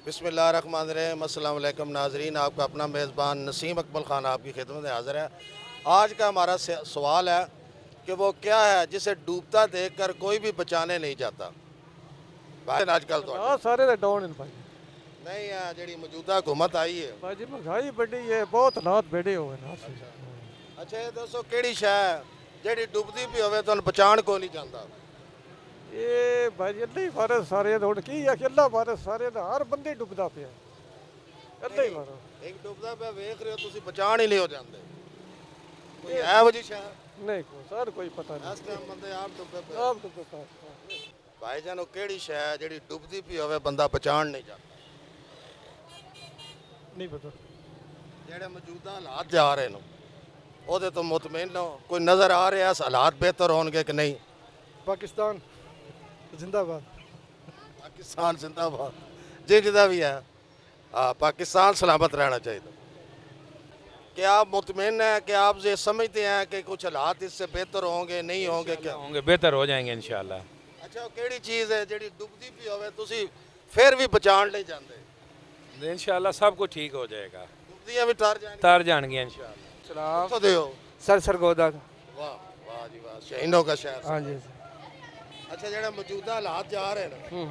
बिस्मिल्लाहिर्रहमानिर्रहीम। अस्सलाम वालेकुम नाजरीन, आपका अपना मेज़बान नसीम अकबल ख़ान आपकी खिदमत में हाज़िर है। आज का हमारा सवाल है कि वो क्या है जिसे डूबता देखकर कोई भी बचाने नहीं जाता। भाई आजकल तो हाँ सारे दे डाउन इन भाई नहीं है जी मौजूदा हुकूमत आई है। भाई जी महंगाई बड़ी है बहुत हालात बेड़े हुए ना अच्छा ये दसो केड़ी शह जी डुबदी भी होवे तो बचाण को नहीं जाता। ये भाई जी अल्लाह ही मारे सारे हुण की है कि अल्लाह मारे सारे दा हर बंदे डुबदा पिया अल्लाह ही मारे एक डुबदा पे वेख रहे हो तुसी बचाण ही नहीं हो जाते। कोई है वो जी शह नहीं को सर कोई पता नहीं इस टाइम बंदे आप डुबे पे आप डुबे पा भाईजान वो केड़ी शह जी डुबदी भी होवे बंदा बचाण नहीं जाता। नहीं पता ਜਿਹੜੇ ਮੌਜੂਦਾ ਹਾਲਾਤ ਜਾ ਰਹੇ ਨੇ ਉਹਦੇ ਤੋਂ ਮੁਤਮਿਨ ਹੋ ਕੋਈ ਨਜ਼ਰ ਆ ਰਿਹਾ ਹਾਲਾਤ ਬਿਹਤਰ ਹੋਣਗੇ ਕਿ ਨਹੀਂ। पाकिस्तान जिंदाबाद पाकिस्तान जिंदाबाद जिंदा भी है। हाँ पाकिस्तान सलामत रहना चाहिए। क्या आप मुतमिन हैं कि आप ये समझते हैं कि कुछ हालात इससे बेहतर होंगे नहीं होंगे क्या होंगे बेहतर हो जाएंगे इंशाल्लाह। अच्छा केड़ी चीज़ है जी डुबदी भी होवे तुसी फिर भी बचाण नहीं जाते। इंशाल्लाह सब कुछ ठीक हो जाएगा, डुबदियां भी तर जाएंगे इंशाल्लाह। सलाम तो दो सर सरगोदा वाह वाह जी वाह शहीनों का शहर। हाँ जी अच्छा जेड़ा मौजूदा हालात जा रहे हैं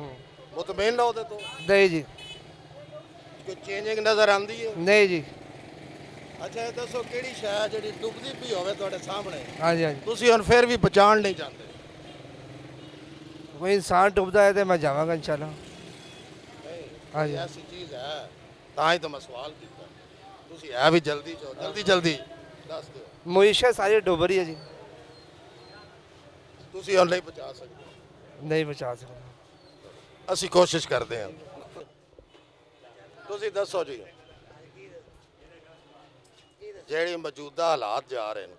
मुतमिन हो तो नहीं जी कोई चेंजिंग नज़र आती है। नहीं जी अच्छा ये दसो केड़ी शह जी डुबदी भी होवे तुहाडे सामने हाँ जी हाँ जी तुसी हुण फिर भी बचाण नहीं चाहते। कोई इंसान डूबता है तो मैं जावांगा इंशाल्लाह। हाँ जी ऐसी चीज़ है तां ही तो मैं सवाल किया तुसी है भी जल्दी चो जल्दी दस दो मुईशा सारी डूब रही है जी तुसी हुण नहीं बचा सकते। नहीं बचा सकता ਅਸੀਂ ਕੋਸ਼ਿਸ਼ ਕਰਦੇ ਹਾਂ। ਤੁਸੀਂ ਦੱਸੋ ਜੀ ਜਿਹੜੀ ਮੌਜੂਦਾ ਹਾਲਾਤ ਜਾ ਰਹੇ ਨੇ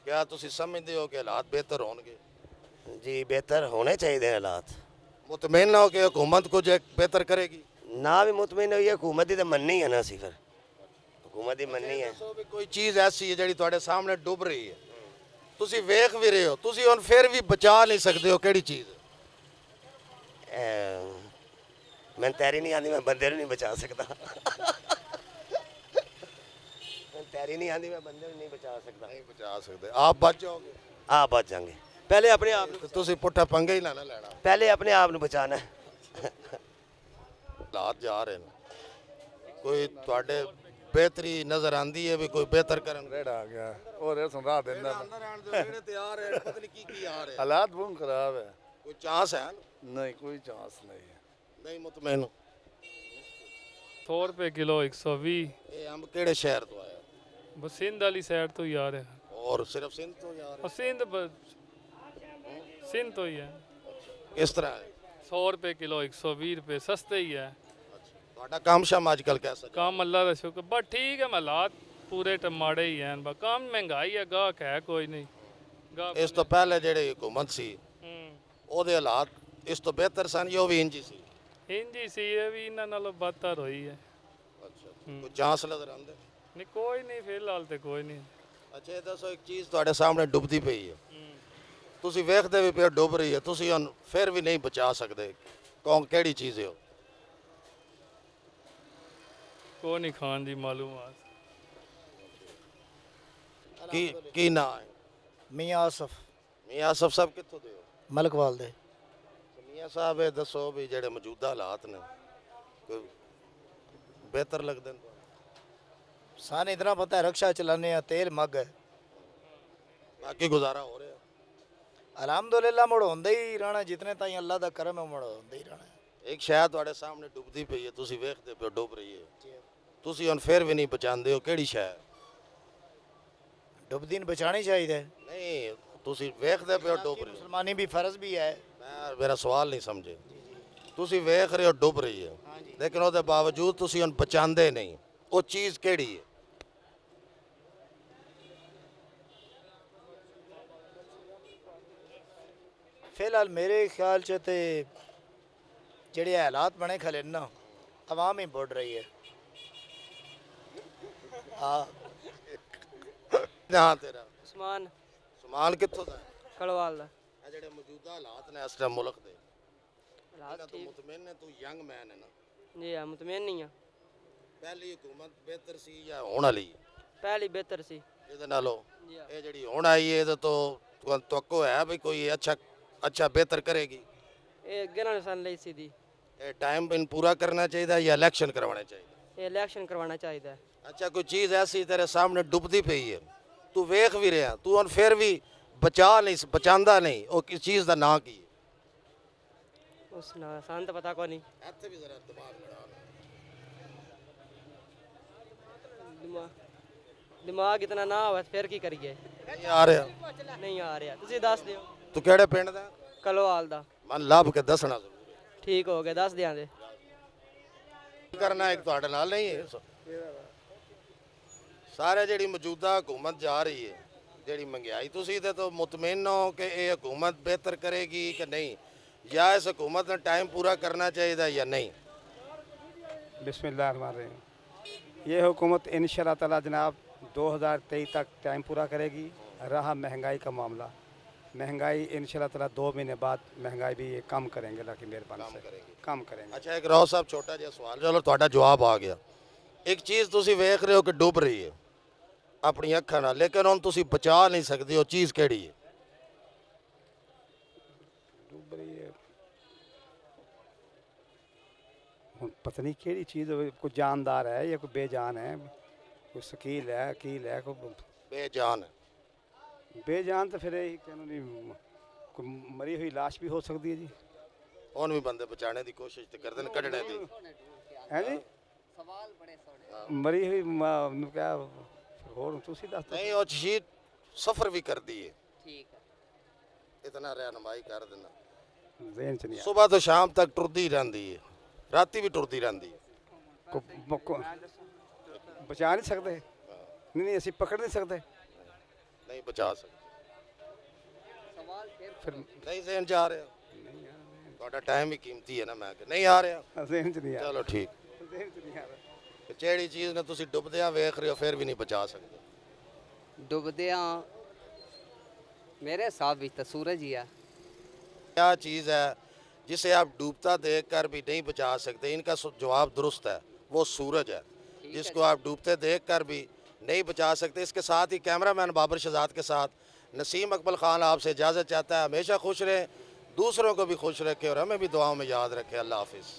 क्या ਤੁਸੀਂ ਸਮਝਦੇ ਹੋ ਕਿ ਹਾਲਾਤ ਬਿਹਤਰ ਹੋਣਗੇ। जी बेहतर होने चाहिए हालात मुतमिन हो कि हुकूमत कुछ एक बेहतर करेगी। ना भी मुतमिन होई हुकूमत की तो मननी है ना सी फिर हुकूमत की मननी है। ਦੱਸੋ ਵੀ ਕੋਈ ਚੀਜ਼ ਐਸੀ ਹੈ ਜਿਹੜੀ ਤੁਹਾਡੇ ਸਾਹਮਣੇ ਡੁੱਬ ਰਹੀ ਹੈ ਤੁਸੀਂ ਵੇਖ ਵੀ ਰਹੇ ਹੋ ਤੁਸੀਂ ਹੁਣ ਫਿਰ ਵੀ ਬਚਾ ਨਹੀਂ ਸਕਦੇ ਹੋ ਕਿਹੜੀ ਚੀਜ਼। मैं तैरी नहीं आती मैं बंदे नहीं बचा सकता मैं तैरी नहीं आती मैं बंदे नहीं बचा सकता। नहीं बचा सकते आप बच जाओगे। आप बच जाएंगे पहले अपने आप ਤੇ ਤੁਸੀਂ ਪੁੱਠਾ ਪੰਗਾ ਹੀ ਨਾ ਲੈਣਾ। पहले अपने आप ਨੂੰ बचाना है। ਹਾਲਾਤ ਜਾ ਰਹੇ ਨੇ ਕੋਈ ਤੁਹਾਡੇ ਬਿਹਤਰੀ ਨਜ਼ਰ ਆਂਦੀ ਹੈ ਵੀ ਕੋਈ ਬਿਹਤਰ ਕਰਨ। रेड आ गया और ये सुन रहा देना ਅੰਦਰ ਆਣ ਦੇ ਜਿਹੜੇ ਤਿਆਰ ਹੈ ਪਤਾ ਨਹੀਂ ਕੀ ਆ ਰਿਹਾ हालात बहुत खराब है। ਕੋਈ ਚਾਂਸ ਹੈ नहीं कोई चांस नहीं है। ਨਹੀਂ ਮੁਤਮਿਨ। 100 ਰੁਪਏ ਕਿਲੋ 120 ਇਹ ਅੰਬ ਕਿਹੜੇ ਸ਼ਹਿਰ ਤੋਂ ਆਇਆ ਬਸ ਸਿੰਧ ਵਾਲੀ ਸਾਈਡ ਤੋਂ ਹੀ ਆ ਰਿਹਾ। ਔਰ ਸਿਰਫ ਸਿੰਧ ਤੋਂ ਯਾਰ ਉਹ ਸਿੰਧ ਤੋਂ ਹੀ ਹੈ। ਕਿਸ ਤਰ੍ਹਾਂ ਹੈ 100 ਰੁਪਏ ਕਿਲੋ 120 ਰੁਪਏ ਸਸਤੇ ਹੀ ਹੈ। ਤੁਹਾਡਾ ਕੰਮ ਸ਼ਾਮ ਅੱਜ ਕੱਲ ਕੈਸਾ ਕੰਮ ਅੱਲਾ ਦਾ ਸ਼ੁਕਰ ਬਸ ਠੀਕ ਹੈ। ਹਾਲਾਤ ਪੂਰੇ ਟਮਾੜੇ ਹੀ ਹਨ ਬਸ ਕੰਮ ਮਹਿੰਗਾਈ ਹੈ ਗਾਹਕ ਹੈ ਕੋਈ ਨਹੀਂ ਗਾਹਕ ਇਸ ਤੋਂ ਪਹਿਲੇ ਜਿਹੜੇ ਹੁਕੂਮਤ ਸੀ ਉਹਦੇ ਹਾਲਾਤ ਇਸ ਤੋਂ ਬਿਹਤਰ ਸਨ ਜਾਂ ਉਹ ਵੀ ਇੰਜ ਹੀ ਸੀ। ਇੰਜੀ ਸੀ ਇਹ ਵੀ ਇਹਨਾਂ ਨਾਲੋਂ ਬਦਤਰ ਹੋਈ ਹੈ। ਅੱਛਾ ਕੋਈ ਚਾਂਸ ਨਜ਼ਰ ਆਉਂਦੇ ਨਹੀਂ ਕੋਈ ਨਹੀਂ ਫਿਲਹਾਲ ਤੇ ਕੋਈ ਨਹੀਂ। ਅੱਛਾ ਇਹ ਦੱਸੋ ਇੱਕ ਚੀਜ਼ ਤੁਹਾਡੇ ਸਾਹਮਣੇ ਡੁੱਬਦੀ ਪਈ ਹੈ ਤੁਸੀਂ ਵੇਖਦੇ ਵੀ ਪਿਆ ਡੁੱਬ ਰਹੀ ਹੈ ਤੁਸੀਂ ਹੁਣ ਫਿਰ ਵੀ ਨਹੀਂ ਬਚਾ ਸਕਦੇ ਕੌਣ ਕਿਹੜੀ ਚੀਜ਼ ਹੈ ਉਹ। ਕੋਈ ਨਹੀਂ ਖਾਣ ਦੀ ਮਾਲੂਮਾਤ। ਕੀ ਨਾਂ ਹੈ। ਮੀਆਂ ਆਸਫ ਮੀਆਂ ਆਸਫ ਸਾਹਿਬ ਕਿੱਥੋਂ ਦੇ ਹੋ। ਮਲਕਵਾਲ ਦੇ। ਮੀਆਂ ਸਾਹਿਬ ਇਹ ਦੱਸੋ ਵੀ ਜਿਹੜੇ ਮੌਜੂਦਾ ਹਾਲਾਤ ਨੇ ਕੋਈ ਬਿਹਤਰ ਲੱਗਦੇ ਨੇ ਤੁਹਾਨੂੰ। ਸਾਨੂੰ ਇਤਨਾ ਪਤਾ ਹੈ ਰਕਸ਼ਾ ਚਲਾਨੇ ਆ ਤੇਲ ਮੱਗ ਹੈ ਬਾਕੀ ਗੁਜ਼ਾਰਾ ਹੋ ਰਿਹਾ। ਅਲਹਮਦੁਲਿਲਾ ਮੁੜ ਹੁੰਦਾ ਹੀ ਰਹਿਣਾ ਜਿਤਨੇ ਤਾਈਂ ਅੱਲਾ ਦਾ ਕਰਮ ਹੈ ਮੁੜ ਹੁੰਦਾ ਹੀ ਰਹਿਣਾ। ਇੱਕ ਸ਼ਾਇਦ ਤੁਹਾਡੇ ਸਾਹਮਣੇ ਡੁੱਬਦੀ ਪਈ ਹੈ ਤੁਸੀਂ ਵੇਖਦੇ ਪਿਓ ਡੁੱਬ ਰਹੀ ਹੈ ਤੁਸੀਂ ਹੁਣ ਫਿਰ ਵੀ ਨਹੀਂ ਬਚਾਉਂਦੇ ਹੋ ਕਿਹੜੀ ਸ਼ਾਇਦ ਡੁੱਬਦੀ ਨੂੰ ਬਚਾਣੀ ਚਾਹੀਦਾ ਨਹੀਂ ਤੁਸੀਂ ਵੇਖਦੇ ਪਿਓ ਡੁੱਬ ਰਹੀ ਹੈ। ਮੁਸਲਮਾਨੀ ਵੀ ਫਰਜ਼ ਵੀ ਹੈ। ਮੈਂ ਮੇਰਾ ਸਵਾਲ ਨਹੀਂ ਸਮਝੇ ਤੁਸੀਂ ਵੇਖ ਰਹੇ ਹੋ ਡੁੱਬ ਰਹੀ ਹੈ ਲੇਕਿਨ ਉਹਦੇ ਬਾਵਜੂਦ ਤੁਸੀਂ ਹੁਣ ਬਚਾਉਂਦੇ ਨਹੀਂ ਉਹ ਚੀਜ਼ ਕਿਹੜੀ ਹੈ। ਫਿਲਹਾਲ ਮੇਰੇ ਖਿਆਲ ਚ ਤੇ ਜਿਹੜੇ ਹਾਲਾਤ ਬਣੇ ਖਲੇ ਨਾ ਆਵਾਮ ਹੀ ਬੁੱਢ ਰਹੀ ਹੈ। ਹਾਂ ਨਾਂ ਤੇਰਾ ਉਸਮਾਨ ਸਮਾਨ ਕਿੱਥੋਂ ਦਾ ਹੈ? ਕਲਵਾਲ ਦਾ ਇਹ ਜਿਹੜੇ ਮੌਜੂਦਾ ਹਾਲਾਤ ਨੇ ਇਸ ਟਾਈਮ ਮੁਲਕ ਦੇ ਹਾਲਾਤ ਇਹਨਾਂ ਤੋਂ ਠੀਕ ਮੁਤਮਿਨ ਨੇ ਤੂੰ ਯੰਗ ਮੈਨ ਹੈ ਨਾ जी हाँ मुतमैन नहीं हाँ ਪਹਿਲੀ ਹਕੂਮਤ ਬਿਹਤਰ ਸੀ ਜਾਂ ਹੁਣ ਵਾਲੀ पहली बेहतर सी ਇਹਦੇ ਨਾਲੋਂ जी हाँ ਇਹ ਜਿਹੜੀ ਹੁਣ ਆਈ ਹੈ ਇਹਦੇ ਤੋਂ ਤੁਹਾਨੂੰ ਤਵੱਕੋ ਹੈ ਵੀ ਕੋਈ ਅੱਛਾ ਬਿਹਤਰ ਕਰੇਗੀ ये अगे नाल सन लई सी दी ਇਹ ਟਾਈਮ ਬਿਨ ਪੂਰਾ ਕਰਨਾ ਚਾਹੀਦਾ ਜਾਂ ਇਲੈਕਸ਼ਨ ਕਰਵਾਉਣੇ ਚਾਹੀਦੇ ये इलेक्शन करवाना चाहिए ਅੱਛਾ ਕੋਈ ਚੀਜ਼ ਐਸੀ ਤੇਰੇ ਸਾਹਮਣੇ ਡੁੱਬਦੀ ਪਈ ਹੈ ਤੂੰ ਵੇਖ ਵੀ ਰਿਹਾ ਤੂੰ ਹੁਣ ਫਿਰ ਵੀ ਬਚਾਉਂਦਾ ਨਹੀਂ ਉਹ ਕਿਸ ਚੀਜ਼ ਦਾ ਨਾਂ ਕੀ ਹੈ उस ना सन तो पता को नहीं ਇੱਥੇ ਵੀ ਜ਼ਰਾ ਦਿਮਾਗ ਲੜਾ दिमाग इतना ना हो फिर की करिए ਨਹੀਂ ਆ ਰਿਹਾ नहीं आ रहा तुसी दस दियो ਤੂੰ ਕਿਹੜੇ ਪਿੰਡ ਦਾ कलोहाल दा ਮਨ ਲੱਭ ਕੇ ਦੱਸਣਾ ਜ਼ਰੂਰ ठीक हो गया दस दियां दे ਕਰਨਾ ਇੱਕ ਤੁਹਾਡੇ ਨਾਲ ਨਹੀਂ ਹੈ ਸਾਰੇ ਜਿਹੜੀ ਮੌਜੂਦਾ ਹਕੂਮਤ ਜਾ ਰਹੀ ਹੈ ਜਿਹੜੀ ਮਹਿੰਗਾਈ ਤੁਸੀਂ ਤੇ ਤੋਂ ਮੁਤਮਿਨ ਹੋ ਕਿ ਇਹ ਹਕੂਮਤ ਬਿਹਤਰ ਕਰੇਗੀ ਕਿ ਨਹੀਂ ਜਾਂ ਇਸ ਹਕੂਮਤ ਨੇ ਟਾਈਮ ਪੂਰਾ करना चाहिए या नहीं बिस्मिल्लाहिर्रहमानिर्रहीम ये हुकूमत इंशाअल्लाह ताला जनाब 2023 तक टाइम पूरा करेगी। रहा महंगाई का मामला, महंगाई इंशाअल्लाह ताला 2 महीने बाद महंगाई भी ये कम करेंगे अल्लाह की मेहरबानी से कम करेंगे। अच्छा एक राव साहब छोटा जिहा सवाल चलो ਤੁਹਾਡਾ ਜਵਾਬ ਆ ਗਿਆ। ਇੱਕ ਚੀਜ਼ ਤੁਸੀਂ ਵੇਖ ਰਹੇ ਹੋ ਕਿ ਡੁੱਬ ਰਹੀ ਹੈ ਆਪਣੀ ਅੱਖਾਂ ਨਾਲ ਲੇਕਿਨ ਹੁਣ ਤੁਸੀਂ ਬਚਾ ਨਹੀਂ ਸਕਦੇ ਉਹ ਚੀਜ਼ ਕਿਹੜੀ ਹੈ डूब रही है हुण पता नहीं केड़ी चीज़ कोई जानदार है या कोई बेजान है, कोई शकील है अकील है कोई ਬੇਜਾਨ ਹੈ बेजान तो फिर यही कहना नहीं कोई मरी हुई लाश भी हो सकती है जी। ਹੁਣ ਵੀ ਬੰਦੇ ਬਚਾਣੇ ਦੀ ਕੋਸ਼ਿਸ਼ ਤੇ ਕਰਦੇ ਨੇ ਕੱਢਣੇ ਦੀ है जी मरी हुई क्या होर तुसी दस नहीं ਉਹ ਚੀਜ਼ ਸਫਰ ਵੀ ਕਰਦੀ ਹੈ इतना रहनुमाई कर देना ज़हन च नहीं सुबह तो शाम तक टुरदी रहती है राती भी टुरदी रहती है बचा नहीं सकते नहीं असी पकड़ नहीं सकते नहीं बचा सकते फिर नहीं जहन जा रहा ਤੁਹਾਡਾ ਟਾਈਮ ਹੀ ਕੀਮਤੀ ਹੈ ਨਾ ਮੈਂ ਕਿ ਨਹੀਂ ਆ ਰਿਹਾ ज़हन च नहीं आ ਚਲੋ ਠੀਕ ज़हन च नहीं आ रहा। ਜਿਹੜੀ ਚੀਜ਼ ਨੇ ਤੁਸੀਂ ਡੁੱਬਦਿਆਂ ਵੇਖ ਰਹੇ ਹੋ ਫਿਰ ਵੀ ਨਹੀਂ ਬਚਾ ਸਕਦੇ डुबदियाँ मेरे हिसाब भी तो सूरज ही है। क्या चीज़ है जिसे आप डूबता देखकर भी नहीं बचा सकते? इनका जवाब दुरुस्त है, वो सूरज है जिसको आप डूबते देखकर भी नहीं बचा सकते। इसके साथ ही कैमरामैन बाबर शहजाद के साथ नसीम अकबल ख़ान आपसे इजाज़त चाहता है। हमेशा खुश रहें, दूसरों को भी खुश रखें और हमें भी दुआओं में याद रखें। अल्लाह हाफिज़।